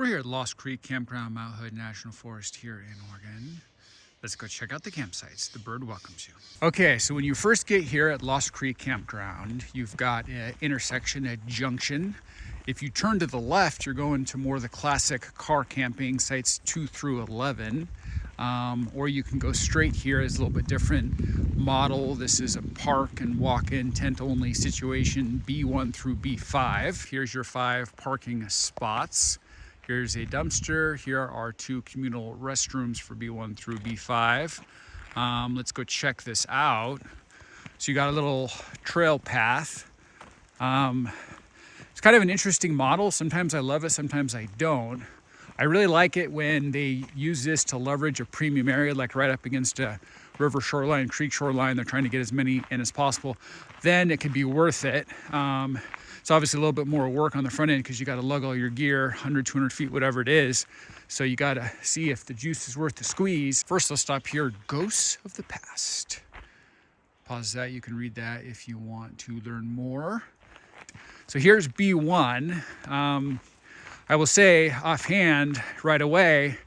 We're here at Lost Creek Campground, Mount Hood National Forest here in Oregon. Let's go check out the campsites. The bird welcomes you. Okay, so when you first get here at Lost Creek Campground, you've got an intersection, a junction. If you turn to the left, you're going to more of the classic car camping sites 2 through 11. Or you can go straight here. It's a little bit different model. This is a park and walk-in tent-only situation, B1 through B5. Here's your 5 parking spots. Here's a dumpster. Here are 2 communal restrooms for B1 through B5. Let's go check this out. So you got a little trail path. It's kind of an interesting model. Sometimes I love it, sometimes I don't. I really like it when they use this to leverage a premium area, like right up against a river shoreline, creek shoreline. They're trying to get as many in as possible. Then it can be worth it. It's obviously a little bit more work on the front end because you got to lug all your gear 100, 200 feet, whatever it is. So you got to see if the juice is worth the squeeze. First, let's stop here. Ghosts of the Past. Pause that. You can read that if you want to learn more. So here's B1. I will say offhand right away,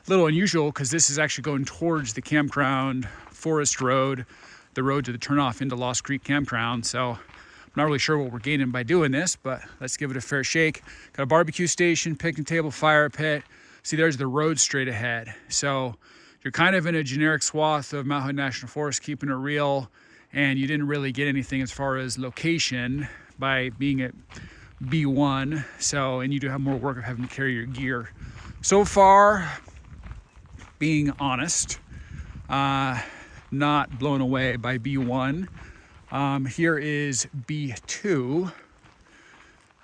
a little unusual because this is actually going towards the campground, Forest Road, the road to the turnoff into Lost Creek Campground. So I'm not really sure what we're gaining by doing this, but let's give it a fair shake. Got a barbecue station, picnic table, fire pit. See, there's the road straight ahead. So you're kind of in a generic swath of Mount Hood National Forest, keeping it real, and you didn't really get anything as far as location by being at B1. So, and you do have more work of having to carry your gear. So far, being honest, not blown away by B1. Here is B2.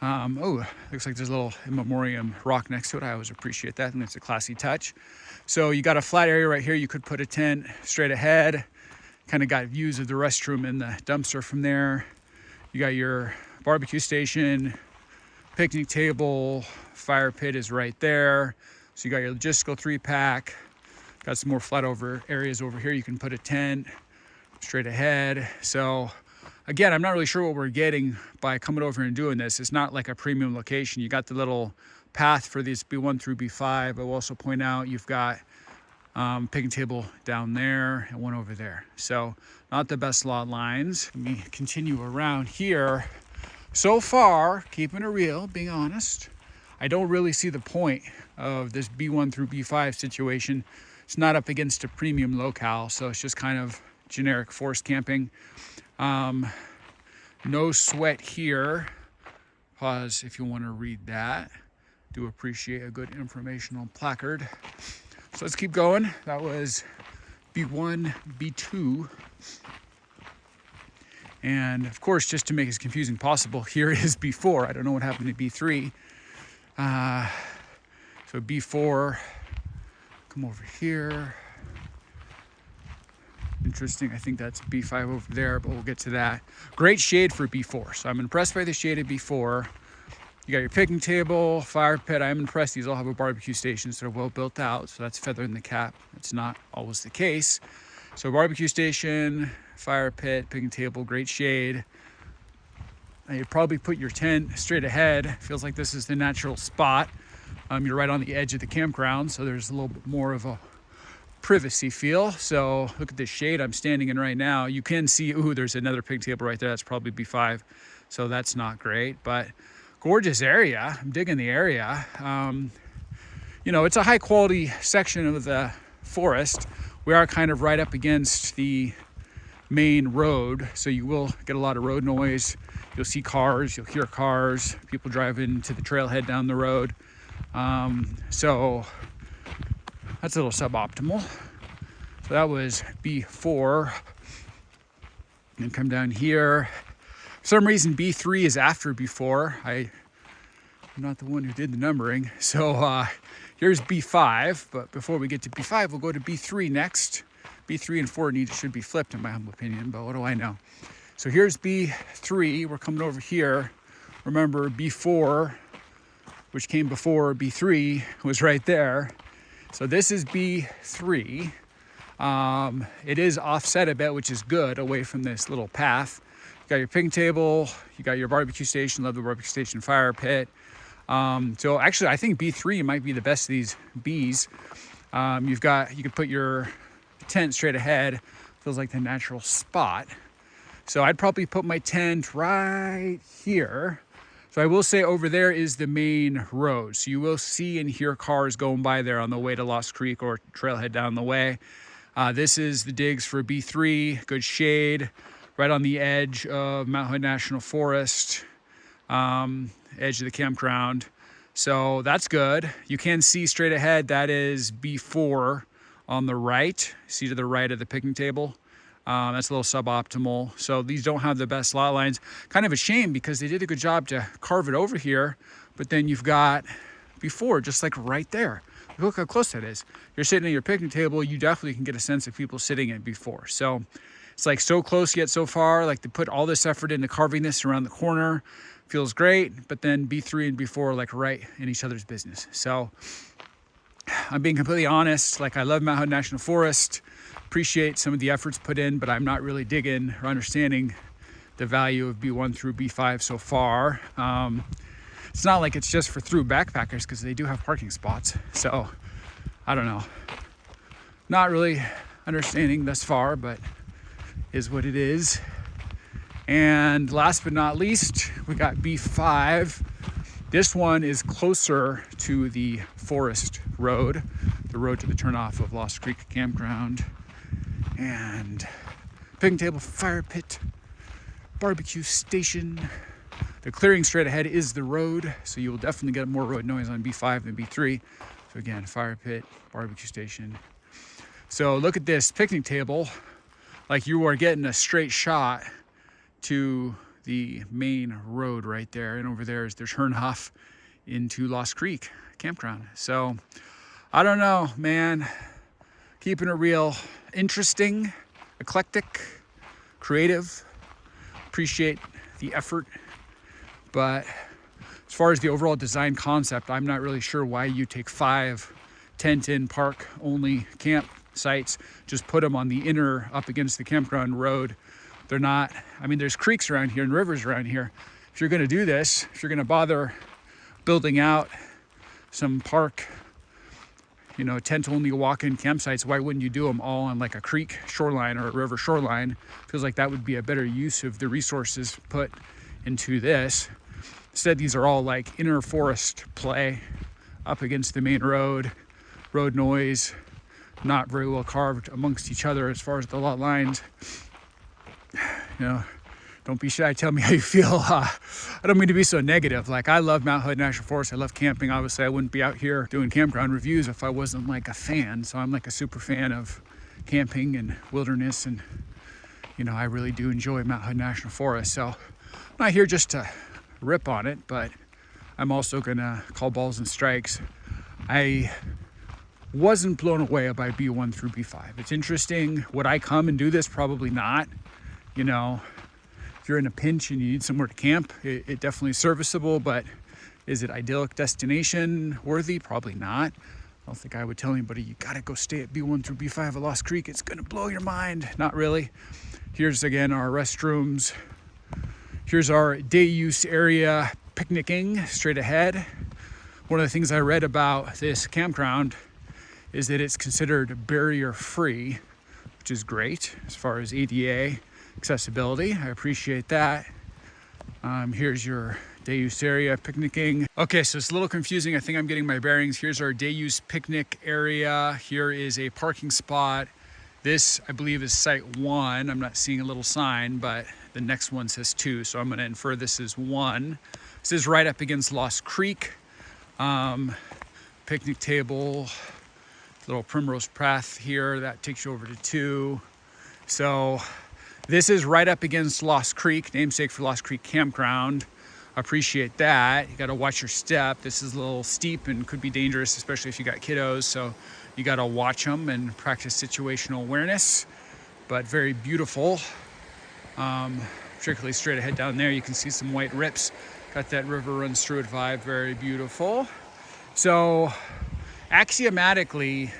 Oh, looks like there's a little in memoriam rock next to it. I always appreciate that, and it's a classy touch. So you got a flat area right here. You could put a tent straight ahead. Kind of got views of the restroom and the dumpster from there. You got your barbecue station, picnic table, fire pit is right there. So you got your logistical 3-pack. Got some more flat over areas over here. You can put a tent straight ahead. So again, I'm not really sure what we're getting by coming over and doing this. It's not like a premium location. You got the little path for these B1 through B5. I will also point out you've got picnic table down there and one over there. So not the best lot lines. Let me continue around here. So far, keeping it real, being honest, I don't really see the point of this B1 through B5 situation. It's not up against a premium locale, so it's just kind of generic forest camping. No sweat here. Pause if you want to read that. Do appreciate a good informational placard. So let's keep going. That was B1, B2. And of course, just to make it as confusing possible, here is B4. I don't know what happened to B3. So B4, come over here. Interesting, I think that's B5 over there, but we'll get to that. Great shade for B4. So I'm impressed by the shade of B4. You got your picnic table, fire pit. I'm impressed these all have a barbecue station, so they're well built out. So that's feather in the cap. It's not always the case. So barbecue station, fire pit, picnic table, great shade. Now you'd probably put your tent straight ahead. Feels like this is the natural spot. You're right on the edge of the campground, so there's a little bit more of a privacy feel. So look at this shade I'm standing in right now. You can see, ooh, there's another picnic table right there. That's probably B5. So that's not great, but gorgeous area. I'm digging the area. You know, it's a high quality section of the forest. We are kind of right up against the main road, so you will get a lot of road noise. You'll see cars, you'll hear cars, people driving to the trailhead down the road. So that's a little suboptimal. So that was B4. And come down here. For some reason, B3 is after B4. I'm not the one who did the numbering. So here's B5, but before we get to B5, we'll go to B3 next. B3 and 4 should be flipped in my humble opinion, but what do I know? So here's B3, we're coming over here. Remember B4, which came before B3, was right there. So this is B3. It is offset a bit, which is good, away from this little path. You got your picnic table, you got your barbecue station, love the barbecue station fire pit. So actually, I think B3 might be the best of these Bs. You could put your tent straight ahead. Feels like the natural spot. So I'd probably put my tent right here. So I will say over there is the main road. So you will see and hear cars going by there on the way to Lost Creek or Trailhead down the way. This is the digs for B3, good shade, right on the edge of Mount Hood National Forest, edge of the campground. So that's good. You can see straight ahead, that is B4 on the right. See to the right of the picnic table. That's a little suboptimal. So these don't have the best lot lines. Kind of a shame because they did a good job to carve it over here, but then you've got B4 just like right there. Look how close that is. You're sitting at your picnic table, you definitely can get a sense of people sitting at B4. So it's like so close yet so far. Like they put all this effort into carving this around the corner. Feels great, but then B3 and B4 are like right in each other's business. So I'm being completely honest. Like I love Mount Hood National Forest. Appreciate some of the efforts put in, but I'm not really digging or understanding the value of B1 through B5 so far. It's not like it's just for through backpackers because they do have parking spots. So I don't know. Not really understanding thus far, but is what it is. And last but not least, we got B5. This one is closer to the forest road, the road to the turnoff of Lost Creek Campground. And picnic table, fire pit, barbecue station. The clearing straight ahead is the road, so you will definitely get more road noise on B5 than B3. So again, fire pit, barbecue station. So look at this picnic table, like you are getting a straight shot to the main road right there. And over there is the turnoff into Lost Creek Campground. So I don't know, man. Keeping it real. Interesting, eclectic, creative. Appreciate the effort. But as far as the overall design concept, I'm not really sure why you take 5 tent-in park-only campsites, just put them on the inner, up against the campground road. They're not, I mean, there's creeks around here and rivers around here. If you're gonna do this, if you're gonna bother building out some park, tent-only walk-in campsites, why wouldn't you do them all on like a creek shoreline or a river shoreline? Feels like that would be a better use of the resources put into this. Instead, these are all like inner forest play up against the main road noise, not very well carved amongst each other as far as the lot lines. Don't be shy, tell me how you feel. I don't mean to be so negative. Like, I love Mount Hood National Forest. I love camping. Obviously, I wouldn't be out here doing campground reviews if I wasn't like a fan. So I'm like a super fan of camping and wilderness. And, I really do enjoy Mount Hood National Forest. So I'm not here just to rip on it, but I'm also gonna call balls and strikes. I wasn't blown away by B1 through B5. It's interesting. Would I come and do this? Probably not. If you're in a pinch and you need somewhere to camp, it definitely is serviceable, but is it idyllic destination worthy? Probably not. I don't think I would tell anybody, you gotta go stay at B1 through B5 at Lost Creek. It's gonna blow your mind. Not really. Here's again our restrooms. Here's our day use area, picnicking straight ahead. One of the things I read about this campground is that it's considered barrier free, which is great as far as ADA accessibility. I appreciate that. Here's your day use area, picnicking. Okay, so it's a little confusing. I think I'm getting my bearings. Here's our day use picnic area. Here is a parking spot. This, I believe, is site 1. I'm not seeing a little sign, but the next one says 2, so I'm gonna infer this is 1. This is right up against Lost Creek. Picnic table, little primrose path here, that takes you over to 2. So this is right up against Lost Creek, namesake for Lost Creek Campground. Appreciate that. You gotta watch your step. This is a little steep and could be dangerous, especially if you got kiddos. So you gotta watch them and practice situational awareness, but very beautiful. Particularly straight ahead down there, you can see some white rips. Got that river runs through it vibe, very beautiful. So axiomatically,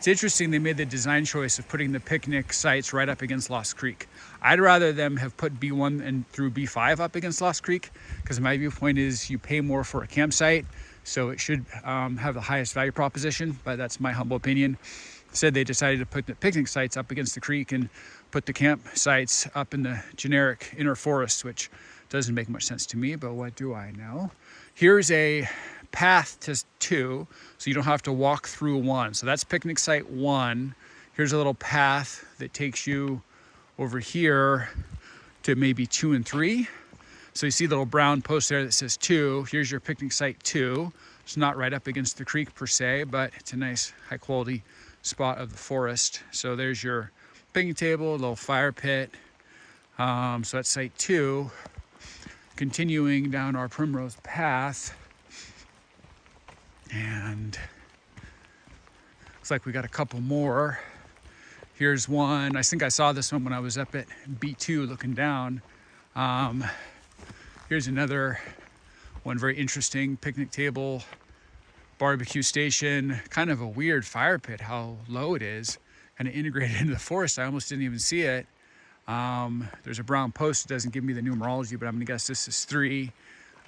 It's interesting they made the design choice of putting the picnic sites right up against Lost Creek. I'd rather them have put B1 and through B5 up against Lost Creek, because my viewpoint is you pay more for a campsite, so it should have the highest value proposition, but that's my humble opinion. Instead, they decided to put the picnic sites up against the creek and put the campsites up in the generic inner forest, which doesn't make much sense to me, but what do I know? Here's a path to 2, so you don't have to walk through 1. So that's picnic site 1. Here's a little path that takes you over here to maybe 2 and 3. So you see the little brown post there that says 2. Here's your picnic site 2. It's not right up against the creek per se, but it's a nice high quality spot of the forest. So there's your picnic table, a little fire pit. So that's site 2. Continuing down our Primrose Path, and looks like we got a couple more. Here's one. I think I saw this one when I was up at B2 looking down. Here's another one, very interesting picnic table, barbecue station, kind of a weird fire pit, how low it is, kind of integrated into the forest. I almost didn't even see it. There's a brown post. It doesn't give me the numerology, but I'm gonna guess this is 3.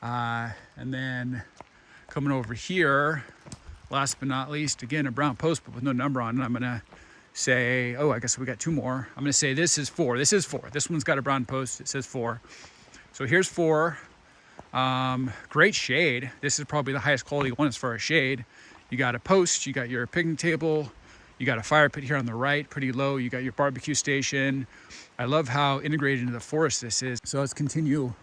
And then coming over here, last but not least, again, a brown post, but with no number on it. I'm gonna say, oh, I guess we got 2 more. I'm gonna say this is 4. This is 4. This one's got a brown post. It says 4. So here's 4. Great shade. This is probably the highest quality one as far as shade. You got a post, you got your picnic table, you got a fire pit here on the right, pretty low. You got your barbecue station. I love how integrated into the forest this is. So let's continue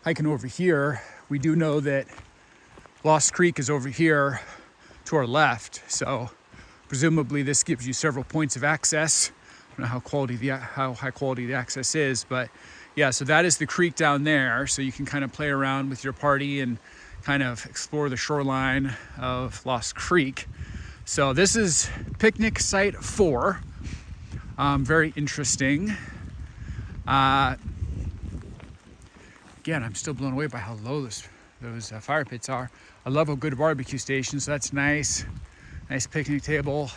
hiking over here. We do know that Lost Creek is over here to our left. So presumably this gives you several points of access. I don't know how high quality the access is, but yeah, so that is the creek down there. So you can kind of play around with your party and kind of explore the shoreline of Lost Creek. So this is picnic site 4. Very interesting. Again, I'm still blown away by how low those fire pits are. I love a good barbecue station, so that's nice. Nice picnic table.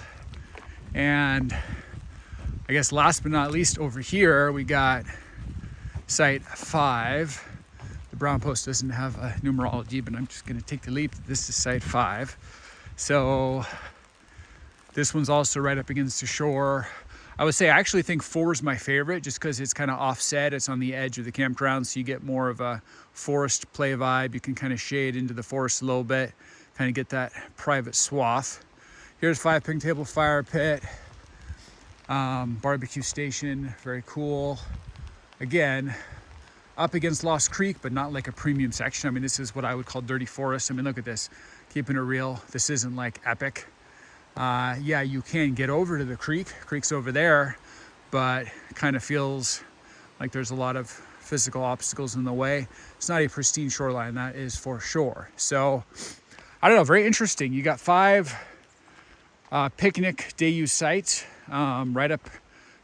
And I guess last but not least over here, we got site 5. The brown post doesn't have a numerology, but I'm just gonna take the leap that this is site 5. So this one's also right up against the shore. I would say I actually think 4 is my favorite, just because it's kind of offset. It's on the edge of the campground, so you get more of a forest play vibe. You can kind of shade into the forest a little bit, kind of get that private swath. Here's 5 picnic table, fire pit, barbecue station, very cool. Again, up against Lost Creek, but not like a premium section. I mean, this is what I would call dirty forest. I mean, look at this, keeping it real. This isn't like epic. Yeah, you can get over to the creek. Creek's over there, but it kind of feels like there's a lot of physical obstacles in the way. It's not a pristine shoreline, that is for sure. So, I don't know, very interesting. You got 5 picnic day use sites right up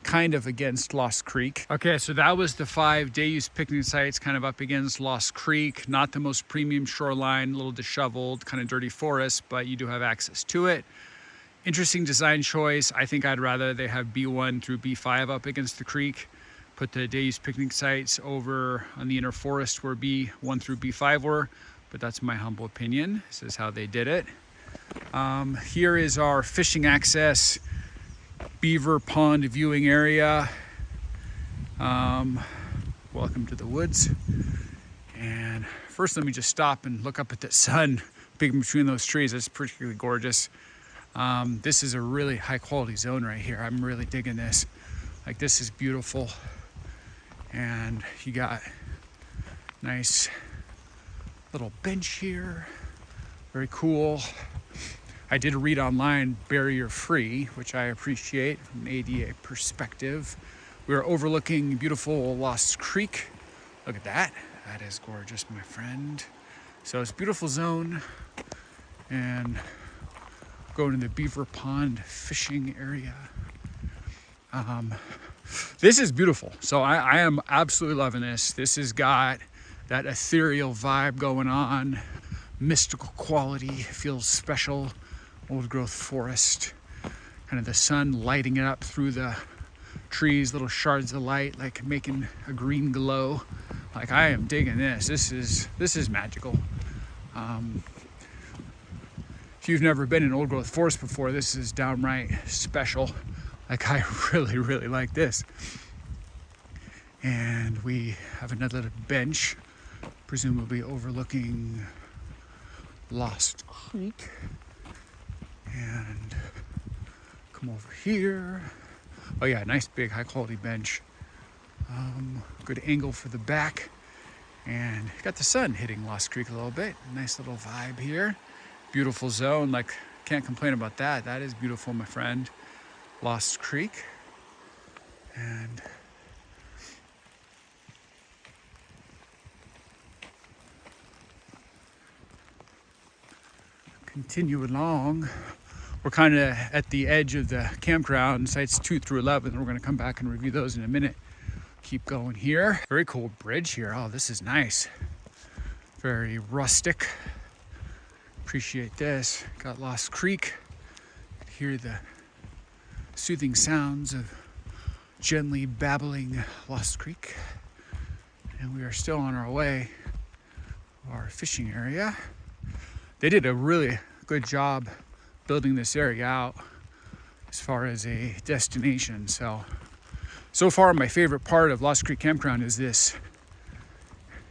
kind of against Lost Creek. Okay, so that was the 5 day use picnic sites kind of up against Lost Creek. Not the most premium shoreline, a little disheveled, kind of dirty forest, but you do have access to it. Interesting design choice. I think I'd rather they have B1 through B5 up against the creek, put the day use picnic sites over on the inner forest where B1 through B5 were, but that's my humble opinion. This is how they did it. Here is our fishing access Beaver pond viewing area. Welcome to the woods. And first let me just stop and look up at the sun peeking between those trees. It's particularly gorgeous. This is a really high quality zone right here. I'm really digging this. Like, this is beautiful. And you got nice little bench here. Very cool. I did read online barrier free, which I appreciate from an ADA perspective. We are overlooking beautiful Lost Creek. Look at that. That is gorgeous, my friend. So it's a beautiful zone, and going to the Beaver Pond fishing area. This is beautiful. So I am absolutely loving this. This has got that ethereal vibe going on, mystical quality, feels special. Old growth forest, kind of the sun lighting it up through the trees, little shards of light, like making a green glow. Like, I am digging this. This is magical. If you've never been in old growth forest before, this is downright special. Like, I really like this. And we have another little bench, presumably overlooking Lost Creek. And come over here. Oh yeah, nice big high quality bench. Good angle for the back. And got the sun hitting Lost Creek a little bit. Nice little vibe here. Beautiful zone, like, can't complain about that. That is beautiful, my friend. Lost Creek. And continue along. We're kind of at the edge of the campground, sites 2 through 11. We're going to come back and review those in a minute. Keep going here. Very cool bridge here. Oh, this is nice. Very rustic. Appreciate this. Got Lost Creek. Hear the soothing sounds of gently babbling Lost Creek. And we are still on our way to our fishing area. They did a really good job building this area out as far as a destination. So far my favorite part of Lost Creek Campground is this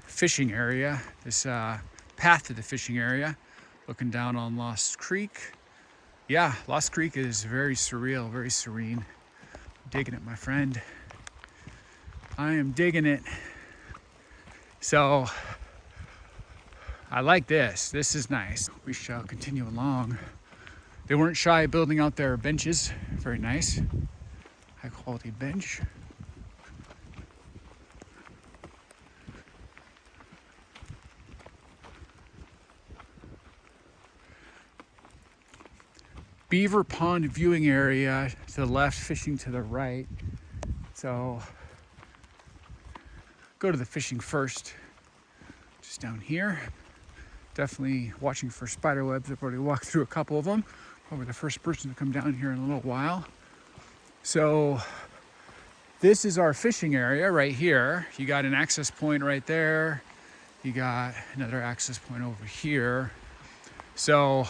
fishing area, this path to the fishing area, looking down on Lost Creek. Yeah, Lost Creek is very surreal, very serene. Digging it, my friend. I am digging it. So I like this. This is nice. We shall continue along. They weren't shy building out their benches. Very nice. High quality bench. Beaver Pond viewing area to the left, fishing to the right. So go to the fishing first, just down here. Definitely watching for spider webs. I've already walked through a couple of them. Probably the first person to come down here in a little while. So this is our fishing area right here. You got an access point right there. You got another access point over here. So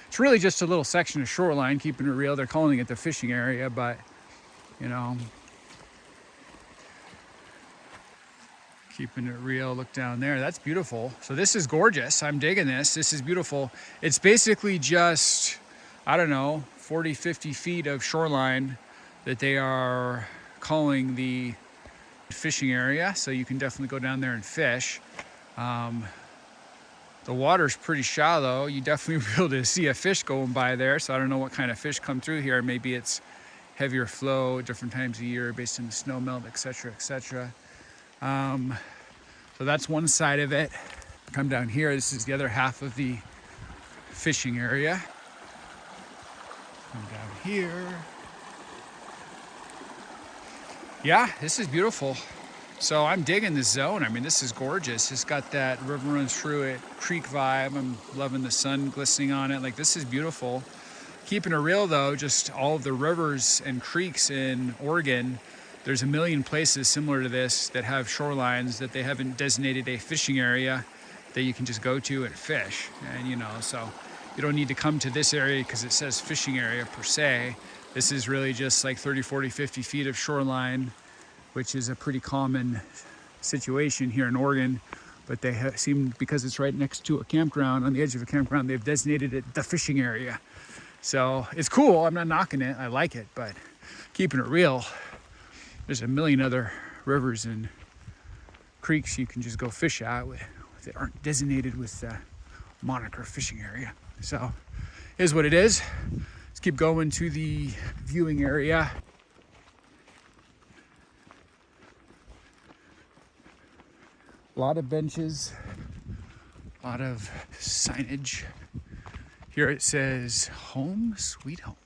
it's really just a little section of shoreline, keeping it real. They're calling it the fishing area, but you know, keeping it real. Look down there. That's beautiful. So this is gorgeous. I'm digging this. This is beautiful. It's basically just, I don't know, 40, 50 feet of shoreline that they are calling the fishing area. So you can definitely go down there and fish. The water's pretty shallow. You definitely be able to see a fish going by there. So I don't know what kind of fish come through here. Maybe it's heavier flow, different times of year based on the snow melt, etc., etc. So that's one side of it. Come down here. This is the other half of the fishing area. Come down here. Yeah, this is beautiful. So I'm digging this zone. I mean, this is gorgeous. It's got that river runs through it, creek vibe. I'm loving the sun glistening on it. Like, this is beautiful. Keeping it real though, just all of the rivers and creeks in Oregon, there's a million places similar to this that have shorelines that they haven't designated a fishing area that you can just go to and fish. And you know, so you don't need to come to this area because it says fishing area per se. This is really just like 30, 40, 50 feet of shoreline, which is a pretty common situation here in Oregon, but they seem, because it's right next to a campground, on the edge of a campground, they've designated it the fishing area. So it's cool. I'm not knocking it. I like it, but keeping it real, there's a million other rivers and creeks you can just go fish at that aren't designated with the moniker fishing area. So here's what it is. Let's keep going to the viewing area. A lot of benches, a lot of signage. Here it says home sweet home.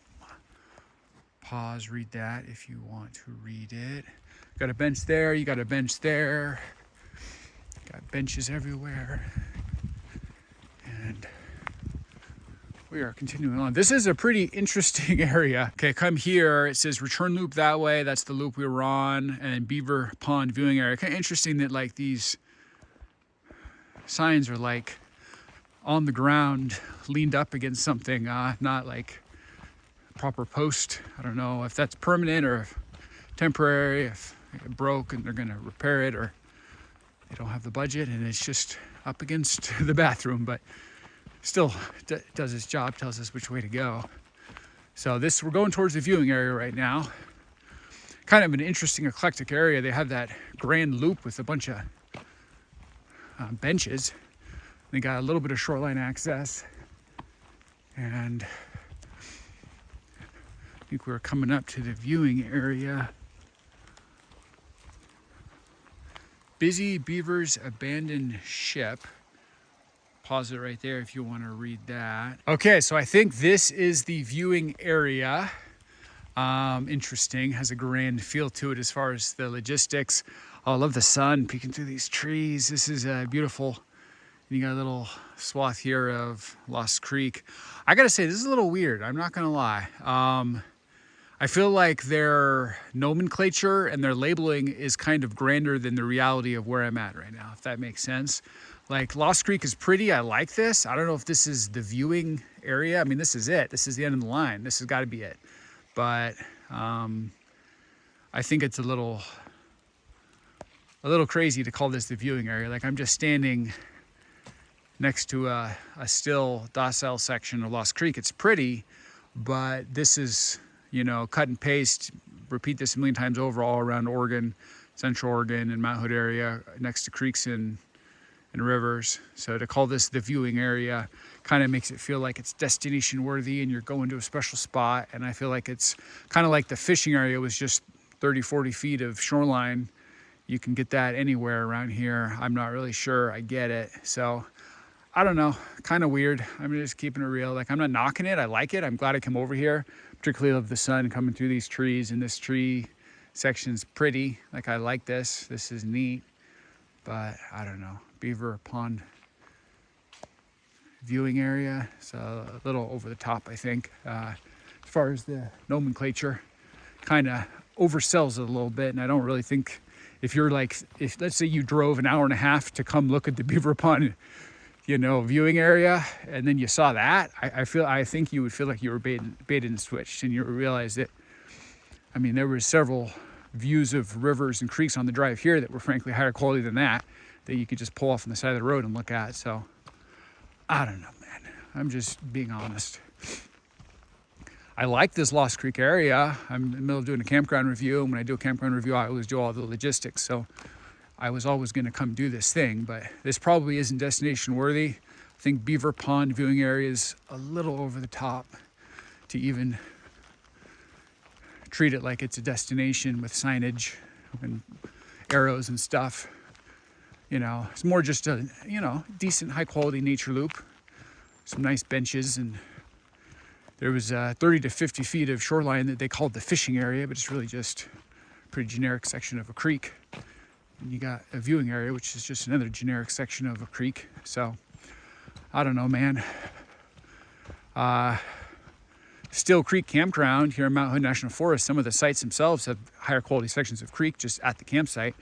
Pause, read that if you want to read it. Got a bench there, you got a bench there. Got benches everywhere. And we are continuing on. This is a pretty interesting area. Okay, come here. It says return loop that way. That's the loop we were on. And Beaver Pond viewing area. Kind of interesting that like these signs are like on the ground, leaned up against something, not like a proper post. I don't know if that's permanent or temporary, if it broke and they're gonna repair it, or they don't have the budget and it's just up against the bathroom, but still does its job, tells us which way to go. So we're going towards the viewing area right now. Kind of an interesting eclectic area. They have that grand loop with a bunch of benches. They got a little bit of shoreline access, and I think we're coming up to the viewing area. Busy Beaver's abandoned ship. Pause it right there if you want to read that. Okay, so I think this is the viewing area. Interesting, has a grand feel to it as far as the logistics. Oh, I love the sun peeking through these trees. This is beautiful. And you got a little swath here of Lost Creek. I gotta say, this is a little weird, I'm not gonna lie. I feel like their nomenclature and their labeling is kind of grander than the reality of where I'm at right now, if that makes sense. Like, Lost Creek is pretty, I like this. I don't know if this is the viewing area. I mean, this is it. This is the end of the line. This has got to be it. But I think it's a little crazy to call this the viewing area. Like, I'm just standing next to a still docile section of Lost Creek. It's pretty, but this is, you know, cut and paste, repeat this a million times over all around Oregon, Central Oregon and Mount Hood area, next to creeks and rivers. So to call this the viewing area kind of makes it feel like it's destination worthy and you're going to a special spot. And I feel like it's kind of like the fishing area was just 30, 40 feet of shoreline. You can get that anywhere around here. I'm not really sure I get it. So I don't know, kind of weird. I'm just keeping it real. Like, I'm not knocking it. I like it. I'm glad I come over here. Particularly love the sun coming through these trees, and this tree section's pretty. Like, I like this. This is neat, but I don't know. Beaver Pond viewing area. So a little over the top, I think. As far as the nomenclature, kind of oversells it a little bit. And I don't really think if let's say you drove an hour and a half to come look at the Beaver Pond, you know, viewing area, and then you saw that, I think you would feel like you were baited and switched, and you realize that, I mean, there were several views of rivers and creeks on the drive here that were frankly higher quality than that you could just pull off on the side of the road and look at. So I don't know, man. I'm just being honest. I like this Lost Creek area. I'm in the middle of doing a campground review, and when I do a campground review, I always do all the logistics. So I was always going to come do this thing, but this probably isn't destination worthy. I think Beaver Pond viewing area is a little over the top to even treat it like it's a destination with signage and arrows and stuff. You know, it's more just a, you know, decent high quality nature loop, some nice benches, and there was 30 to 50 feet of shoreline that they called the fishing area, but it's really just a pretty generic section of a creek. And you got a viewing area, which is just another generic section of a creek. So I don't know, man. Still Creek Campground here in Mount Hood National Forest, some of the sites themselves have higher quality sections of creek just at the campsite.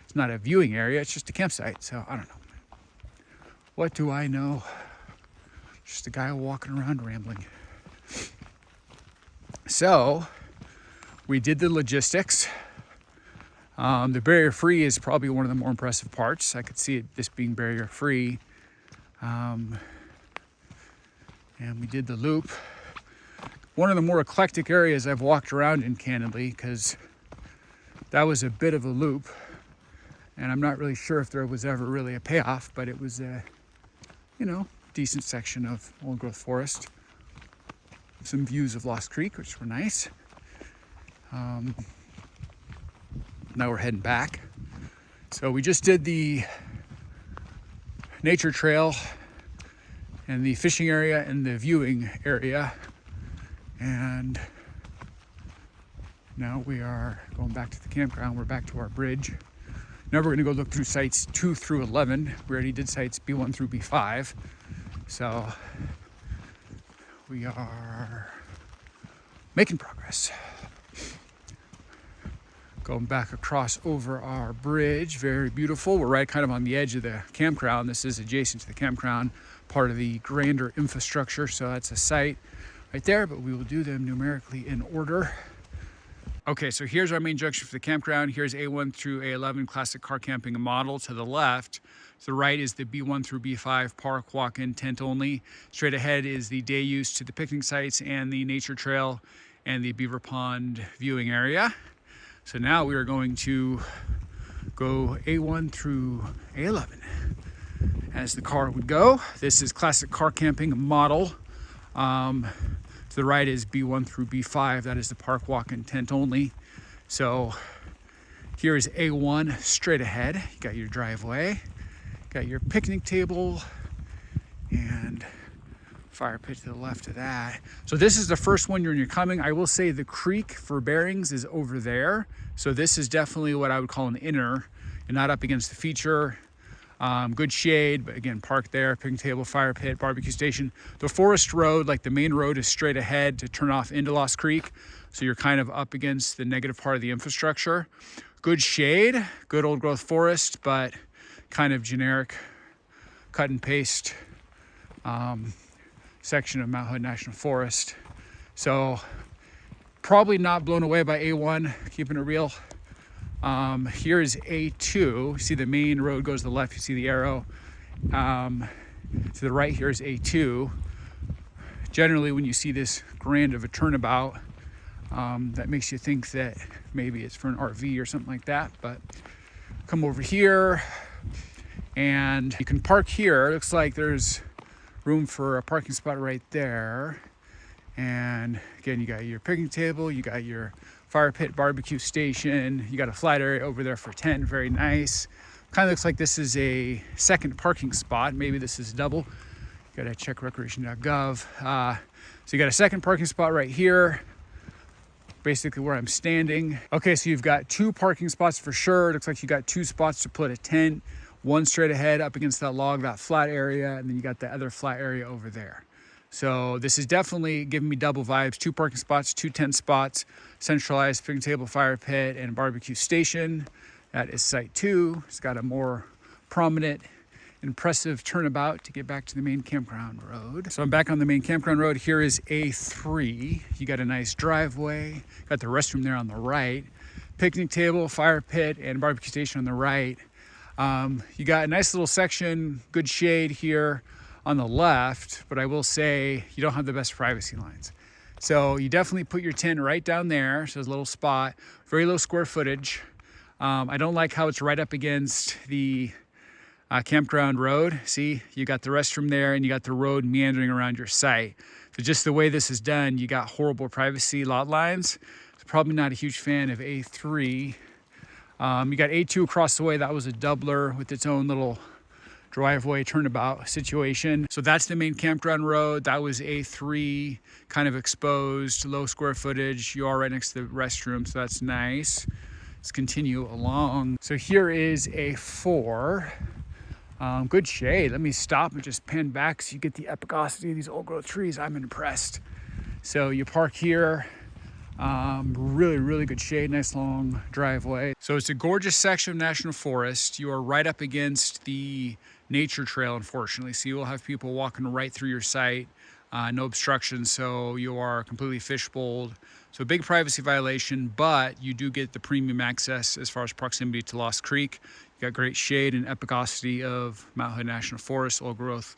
It's not a viewing area, it's just a campsite. So I don't know. What do I know? Just a guy walking around rambling. So we did the logistics. The barrier free is probably one of the more impressive parts. I could see this being barrier free. And we did the loop. One of the more eclectic areas I've walked around in, candidly, because that was a bit of a loop. And I'm not really sure if there was ever really a payoff, but it was a, you know, decent section of old growth forest. Some views of Lost Creek, which were nice. Now we're heading back. So we just did the nature trail and the fishing area and the viewing area. And now we are going back to the campground. We're back to our bridge. Now we're gonna go look through sites 2 through 11. We already did sites B1 through B5. So We are making progress. Going back across over our bridge, very beautiful. We're right kind of on the edge of the campground. This is adjacent to the campground, part of the grander infrastructure. So that's a site right there, but we will do them numerically in order. Okay, so here's our main junction for the campground. Here's A1 through A11 classic car camping model. To the left, to the right is the B1 through B5 park, walk-in, tent only. Straight ahead is the day use to the picnic sites and the nature trail and the Beaver Pond viewing area. So now we are going to go A1 through A11 as the car would go. This is classic car camping model. To the right is B1 through B5. That is the park, walk-in, tent only. So here is A1 straight ahead. You got your driveway, got your picnic table, and fire pit to the left of that. So this is the first one when you're coming. I will say the creek for bearings is over there. So this is definitely what I would call an inner and not up against the feature. Good shade, but again, park there, picnic table, fire pit, barbecue station. The forest road, like the main road, is straight ahead to turn off into Lost Creek. So you're kind of up against the negative part of the infrastructure. Good shade, good old growth forest, but kind of generic cut and paste section of Mount Hood National Forest. So probably not blown away by A1, keeping it real. Here is A2. You see the main road goes to the left, you see the arrow. To the right here is A2. Generally when you see this grand of a turnabout, that makes you think that maybe it's for an RV or something like that, but come over here and you can park here. It looks like there's room for a parking spot right there. And again, you got your picnic table, you got your fire pit, barbecue station, you got a flat area over there for tent, very nice. Kind of looks like this is a second parking spot. Maybe this is double. You gotta check recreation.gov. So you got a second parking spot right here, basically where I'm standing. Okay, so you've got two parking spots for sure. It looks like you got two spots to put a tent, one straight ahead up against that log, that flat area, and then you got the other flat area over there. So this is definitely giving me double vibes. Two parking spots, two tent spots, centralized picnic table, fire pit, and barbecue station. That is site 2. It's got a more prominent, impressive turnabout to get back to the main campground road. So I'm back on the main campground road. Here is A3. You got a nice driveway, got the restroom there on the right, picnic table, fire pit, and barbecue station on the right. You got a nice little section, good shade here on the left, but I will say you don't have the best privacy lines. So you definitely put your tent right down there. So there's a little spot, very low square footage. I don't like how it's right up against the campground road. See, you got the restroom there and you got the road meandering around your site. So just the way this is done, you got horrible privacy lot lines. So probably not a huge fan of A3. You got A2 across the way. That was a doubler with its own little driveway turnabout situation. So that's the main campground road. That was A3, kind of exposed, low square footage. You are right next to the restroom, so that's nice. Let's continue along. So here is A4. Good shade. Let me stop and just pan back so you get the epicosity of these old growth trees. I'm impressed. So you park here. Really good shade, nice long driveway. So it's a gorgeous section of National Forest. You are right up against the nature trail, unfortunately. So you will have people walking right through your site, no obstructions. So you are completely fishbowled. So big privacy violation, but you do get the premium access as far as proximity to Lost Creek. You got great shade and epicosity of Mount Hood National Forest, old growth,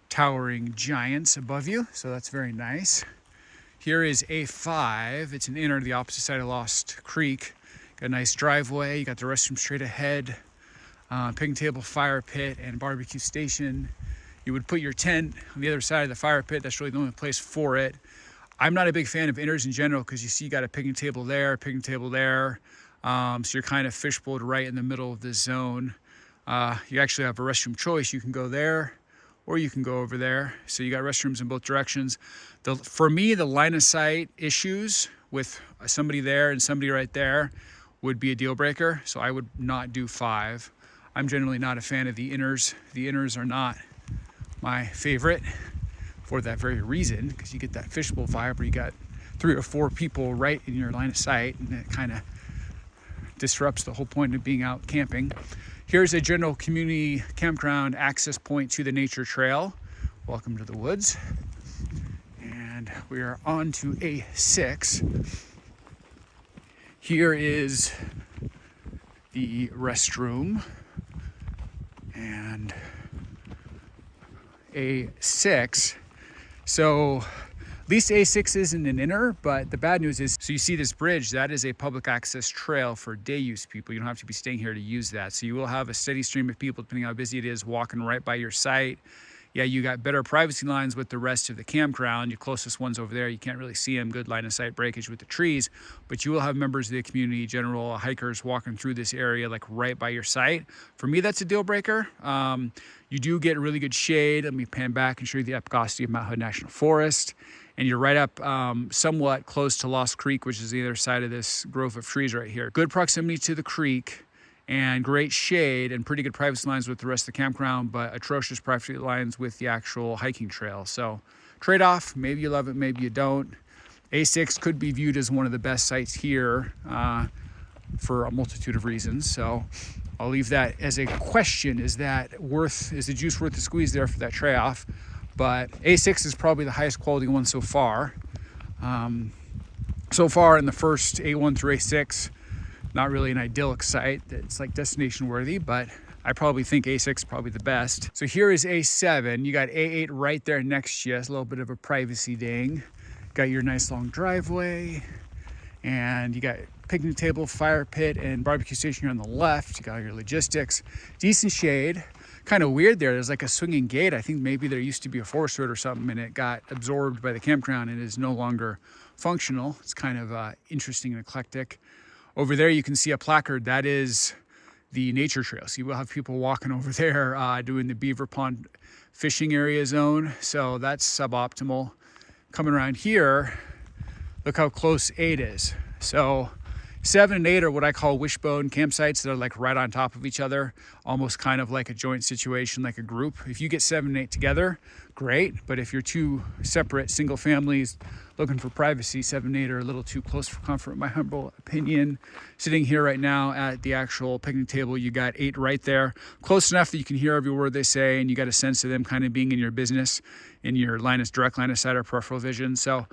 towering giants above you. So that's very nice. Here is A5. It's an inner to the opposite side of Lost Creek. Got a nice driveway. You got the restroom straight ahead. Picnic table, fire pit, and barbecue station. You would put your tent on the other side of the fire pit. That's really the only place for it. I'm not a big fan of inners in general because you see you got a picnic table there, picnic table there. So you're kind of fishbowled right in the middle of this zone. You actually have a restroom choice. You can go there or you can go over there. So you got restrooms in both directions. For me, the line of sight issues with somebody there and somebody right there would be a deal breaker. So I would not do 5. I'm generally not a fan of the inners. The inners are not my favorite for that very reason, because you get that fishbowl vibe where you got 3 or 4 people right in your line of sight, and it kind of disrupts the whole point of being out camping. Here's a general community campground access point to the nature trail. Welcome to the woods. And we are on to A6. Here is the restroom, and A6. So at least A6 isn't an inner, but the bad news is, so you see this bridge, that is a public access trail for day use people. You don't have to be staying here to use that. So you will have a steady stream of people, depending on how busy it is, walking right by your site. Yeah, you got better privacy lines with the rest of the campground. Your closest one's over there. You can't really see them. Good line of sight breakage with the trees, but you will have members of the community, general hikers walking through this area like right by your site. For me, that's a deal breaker. You do get really good shade. Let me pan back and show you the epicosity of Mount Hood National Forest. And you're right up somewhat close to Lost Creek, which is the other side of this grove of trees right here. Good proximity to the creek, and great shade and pretty good privacy lines with the rest of the campground, but atrocious privacy lines with the actual hiking trail. So trade-off, maybe you love it, maybe you don't. A6 could be viewed as one of the best sites here for a multitude of reasons. So I'll leave that as a question. Is the juice worth the squeeze there for that trade-off? But A6 is probably the highest quality one so far. So far in the first A1 through A6, not really an idyllic site that's like destination worthy, but I probably think A6 is probably the best. So here is A7. You got A8 right there next to you. It's a little bit of a privacy ding. Got your nice long driveway, and you got picnic table, fire pit, and barbecue station here on the left. You got your logistics, decent shade. Kind of weird there. There's like a swinging gate. I think maybe there used to be a forest road or something, and it got absorbed by the campground and is no longer functional. It's kind of interesting and eclectic. Over there, you can see a placard. That is the nature trail. So you will have people walking over there doing the Beaver Pond fishing area zone. So that's suboptimal. Coming around here, look how close 8 is. So 7 and 8 are what I call wishbone campsites that are like right on top of each other, almost kind of like a joint situation, like a group. If you get 7 and 8 together, great. But if you're 2 separate single families looking for privacy, 7 and 8 are a little too close for comfort, in my humble opinion. Sitting here right now at the actual picnic table, you got 8 right there, close enough that you can hear every word they say, and you got a sense of them kind of being in your business, in your direct line of sight or peripheral vision. So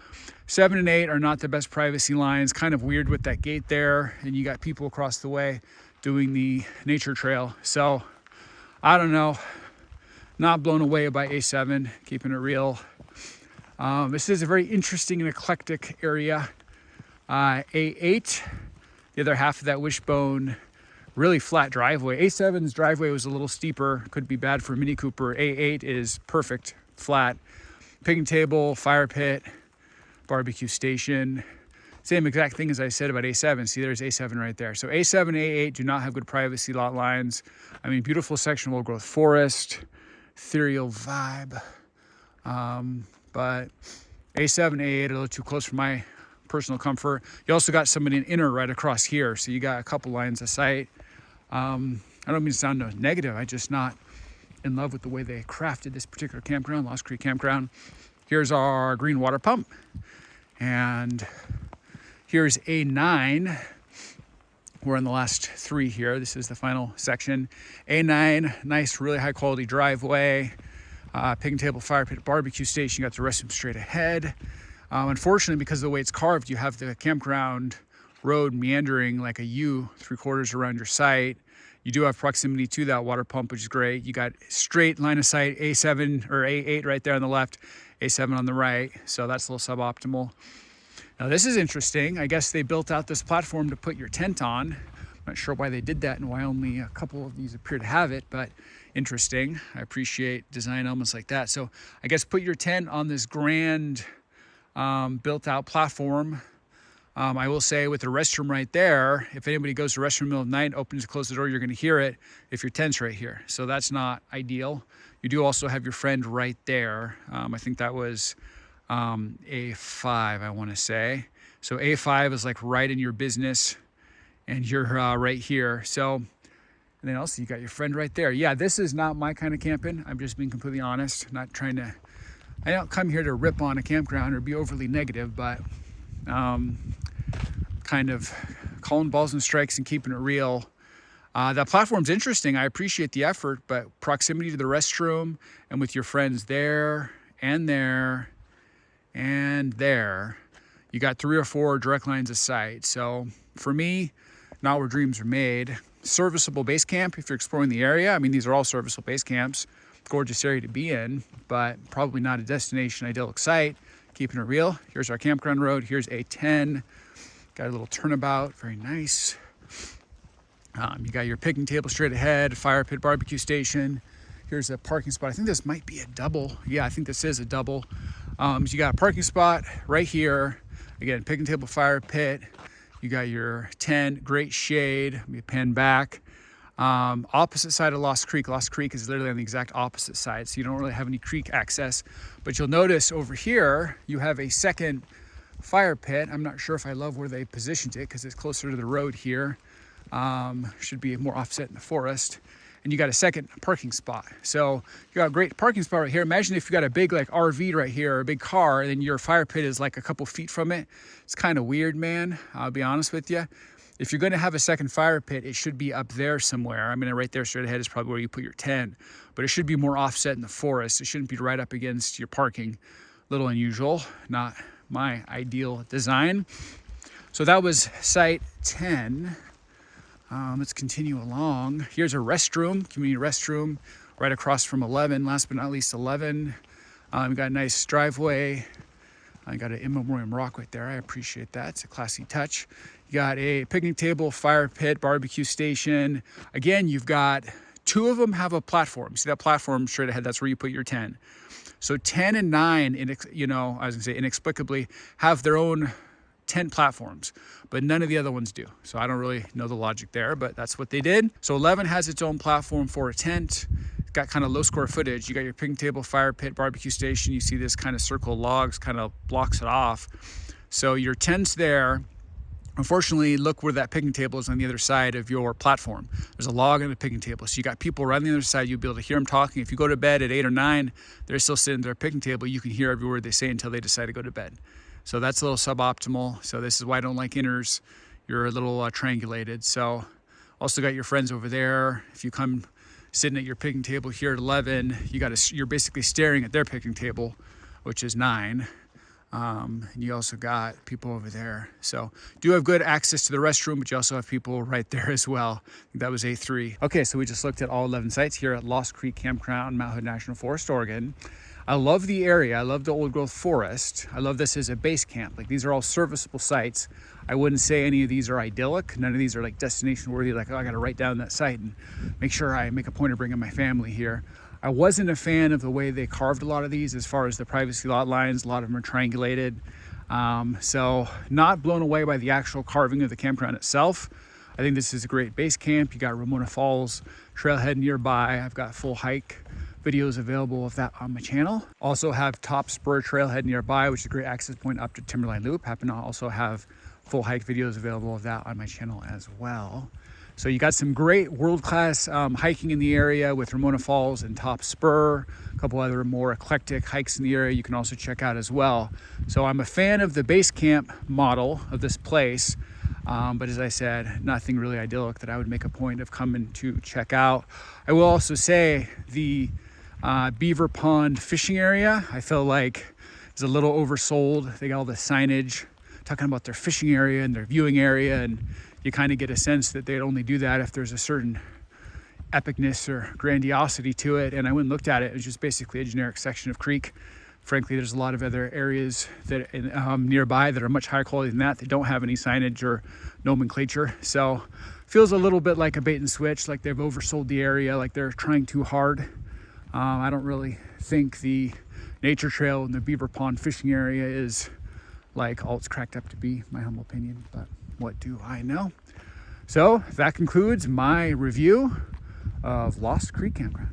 7 and 8 are not the best privacy lines. Kind of weird with that gate there, and you got people across the way doing the nature trail. So I don't know, not blown away by A7, keeping it real. This is a very interesting and eclectic area. A8, the other half of that wishbone, really flat driveway. A7's driveway was a little steeper, could be bad for a Mini Cooper. A8 is perfect, flat. Picnic table, fire pit, barbecue station. Same exact thing as I said about A7. See, there's A7 right there. So A7 and A8 do not have good privacy lot lines. I mean, beautiful section of old growth forest, ethereal vibe. But A7 and A8 are a little too close for my personal comfort. You also got somebody in inner right across here. So you got a couple lines of sight. I don't mean to sound negative. I'm just not in love with the way they crafted this particular campground, Lost Creek Campground. Here's our green water pump. And here's A9. We're on the last 3 here. This is the final section. A9, nice, really high quality driveway. Picnic table, fire pit, barbecue station. You got the restroom straight ahead. Unfortunately, because of the way it's carved, you have the campground road meandering like a U 3/4 around your site. You do have proximity to that water pump, which is great. You got straight line of sight, A7 or A8 right there on the left, A7 on the right. So that's a little suboptimal. Now this is interesting. I guess they built out this platform to put your tent on. I'm not sure why they did that and why only a couple of these appear to have it, but interesting. I appreciate design elements like that. So I guess put your tent on this grand built out platform. I will say with the restroom right there, if anybody goes to the restroom in the middle of the night, opens and closes the door, you're going to hear it if your tent's right here. So that's not ideal. You do also have your friend right there. I think that was A5, I want to say. So A5 is like right in your business, and you're right here. So, and then also you got your friend right there. Yeah, this is not my kind of camping. I'm just being completely honest, not trying to I don't come here to rip on a campground or be overly negative, but kind of calling balls and strikes and keeping it real. That platform's interesting. I appreciate the effort, but proximity to the restroom and with your friends there and there and there, you got 3 or 4 direct lines of sight. So for me, not where dreams are made. Serviceable base camp if you're exploring the area. I mean, these are all serviceable base camps. Gorgeous area to be in, but probably not a destination idyllic site. Keeping it real. Here's our campground road. Here's A10. Got a little turnabout. Very nice. You got your picnic table straight ahead, fire pit, barbecue station. Here's a parking spot. I think this might be a double. Yeah, I think this is a double. So you got a parking spot right here. Again, picnic table, fire pit. You got your tent, great shade. Let me pan back. Opposite side of Lost Creek. Lost Creek is literally on the exact opposite side, so you don't really have any creek access. But you'll notice over here, you have a second fire pit. I'm not sure if I love where they positioned it because it's closer to the road here. Should be more offset in the forest. And you got a second parking spot. So you got a great parking spot right here. Imagine if you got a big like RV right here, or a big car, and then your fire pit is like a couple feet from it. It's kind of weird, man. I'll be honest with you. If you're going to have a second fire pit, it should be up there somewhere. I mean, right there straight ahead is probably where you put your tent, but it should be more offset in the forest. It shouldn't be right up against your parking. A little unusual, not my ideal design. So that was site 10. Let's continue along. Here's a restroom, community restroom, right across from 11. Last but not least, 11. We got a nice driveway. I got an in memoriam rock right there. I appreciate that. It's a classy touch. You got a picnic table, fire pit, barbecue station. Again, you've got 2 of them have a platform. See that platform straight ahead? That's where you put your 10. So 10 and 9, I was gonna say inexplicably, have their own tent platforms, but none of the other ones do. So I don't really know the logic there, but that's what they did. So 11 has its own platform for a tent. It's got kind of low square footage. You got your picnic table, fire pit, barbecue station. You see this kind of circle of logs kind of blocks it off. So your tent's there. Unfortunately, look where that picnic table is on the other side of your platform. There's a log on the picnic table. So you got people right on the other side. You'll be able to hear them talking. If you go to bed at 8 or 9, they're still sitting at their picnic table. You can hear every word they say until they decide to go to bed. So that's a little suboptimal. So this is why I don't like inners. You're a little triangulated. So also got your friends over there. If you come sitting at your picnic table here at 11, you're basically staring at their picnic table, which is 9. And you also got people over there. So do have good access to the restroom, but you also have people right there as well. I think that was A3. Okay, so we just looked at all 11 sites here at Lost Creek Campground, Mount Hood National Forest, Oregon. I love the area. I love the old growth forest. I love this as a base camp. Like, these are all serviceable sites. I wouldn't say any of these are idyllic. None of these are like destination worthy. Like, oh, I got to write down that site and make sure I make a point of bringing my family here. I wasn't a fan of the way they carved a lot of these as far as the privacy lot lines. A lot of them are triangulated. So not blown away by the actual carving of the campground itself. I think this is a great base camp. You got Ramona Falls Trailhead nearby. I've got full hike videos available of that on my channel. Also have top Spur Trailhead nearby, which is a great access point up to Timberline Loop. Happen to also have full hike videos available of that on my channel as well. So you got some great world-class hiking in the area with Ramona Falls and top Spur, a couple other more eclectic hikes in the area you can also check out as well. So I'm a fan of the base camp model of this place, but as I said, nothing really idyllic that I would make a point of coming to check out. I will also say the Beaver Pond fishing area, I feel like is a little oversold. They got all the signage talking about their fishing area and their viewing area, and you kind of get a sense that they'd only do that if there's a certain epicness or grandiosity to it. And I went and looked at it. It was just basically a generic section of creek. Frankly, there's a lot of other areas that nearby that are much higher quality than that. They don't have any signage or nomenclature. So feels a little bit like a bait and switch, like they've oversold the area, like they're trying too hard. I don't really think the nature trail in the Beaver Pond fishing area is like all it's cracked up to be, my humble opinion, but what do I know? So that concludes my review of Lost Creek Campground.